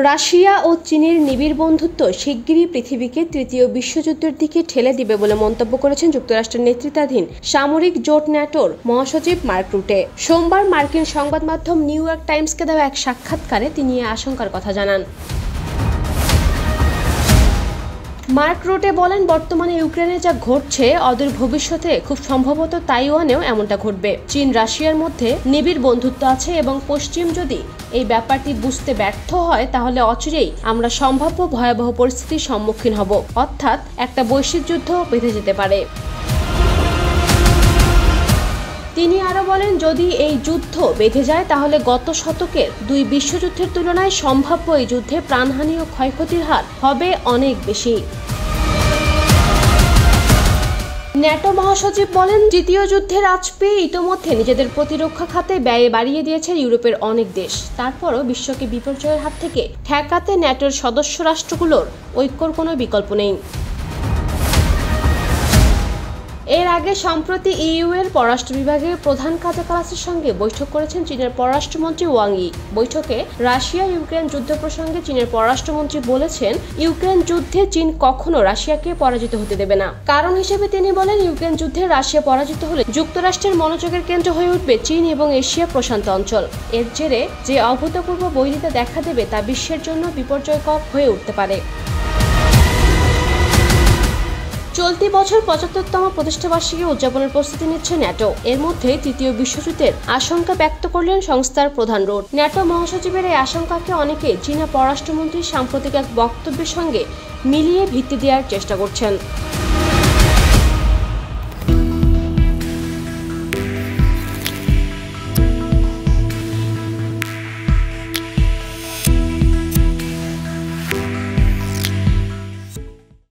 Russia ও চীনের নিবিড় বন্ধুত্ব শিগগিরই পৃথিবীকে তৃতীয় বিশ্বযুদ্ধের দিকে ঠেলে দিবে বলে মন্তব্য করেছেন যুক্তরাষ্ট্রের নেতৃত্বাধীন সামরিক জোট ন্যাটোর মহাসচিব মার্ক রুটে। সোমবার মার্কিন সংবাদ মাধ্যম নিউ ইয়র্ক টাইমসকে দেওয়া এক সাক্ষাৎকারে তিনি এই আশঙ্কার কথা জানান। মার্ক রুটে বলেন, বর্তমানে ইউক্রেনে যা ঘটছে অদূর ভবিষ্যতে খুব সম্ভবত তাইওয়ানেও এমনটা ঘটবে। চীন রাশিয়ার মধ্যে নিবিড় বন্ধুত্ব আছে এবং পশ্চিম যদি এই ব্যাপারটি বুঝতে ব্যর্থ হয় তাহলে অচিরেই আমরা সম্ভাব্য ভয়াবহ পরিস্থিতির সম্মুখীন হব, অর্থাৎ একটা বৈশ্বিক যুদ্ধ বেঁধে যেতে পারে। তিনি আরো বলেন, যদি এই যুদ্ধ বেঁধে যায় তাহলে গত শতকের দুই বিশ্বযুদ্ধের তুলনায় সম্ভাব্য এই যুদ্ধে প্রাণহানি ও ক্ষয়ক্ষতির হার হবে অনেক বেশি। ন্যাটো মহাসচিব বলেন, তৃতীয় যুদ্ধের আঁচ পেয়ে ইতোমধ্যে নিজেদের প্রতিরক্ষা খাতে ব্যয় বাড়িয়ে দিয়েছে ইউরোপের অনেক দেশ। তারপরও বিশ্বকে বিপর্যয়ের হাত থেকে ঠেকাতে ন্যাটোর সদস্য রাষ্ট্রগুলোর ঐক্যর কোনো বিকল্প নেই। এর আগে সম্প্রতি ইইউ এর পররাষ্ট্র বিভাগের প্রধান কাজা কালাসের সঙ্গে বৈঠক করেছেন চীনের পররাষ্ট্রমন্ত্রী ওয়াং ই। বৈঠকে রাশিয়া ইউক্রেন যুদ্ধ প্রসঙ্গে চীনের পররাষ্ট্রমন্ত্রী বলেছেন, ইউক্রেন যুদ্ধে চীন কখনো রাশিয়াকে পরাজিত হতে দেবে না। কারণ হিসেবে তিনি বলেন, ইউক্রেন যুদ্ধে রাশিয়া পরাজিত হলে যুক্তরাষ্ট্রের মনোযোগের কেন্দ্র হয়ে উঠবে চীন এবং এশিয়া প্রশান্ত অঞ্চল। এর জেরে যে অভূতপূর্ব বৈরিতা দেখা দেবে তা বিশ্বের জন্য বিপর্যয়কর হয়ে উঠতে পারে। চলতি বছর ৭৫তম প্রতিষ্ঠাবার্ষিকী উদযাপনের প্রস্তুতি নিচ্ছে ন্যাটো। এর মধ্যে তৃতীয় বিশ্বযুদ্ধের আশঙ্কা ব্যক্ত করলেন সংস্থার প্রধান রুট। ন্যাটো মহাসচিবের এই আশঙ্কাকে অনেকে চীনা পররাষ্ট্রমন্ত্রীর সাম্প্রতিক এক বক্তব্যের সঙ্গে মিলিয়ে ভিত্তি দেওয়ার চেষ্টা করছেন।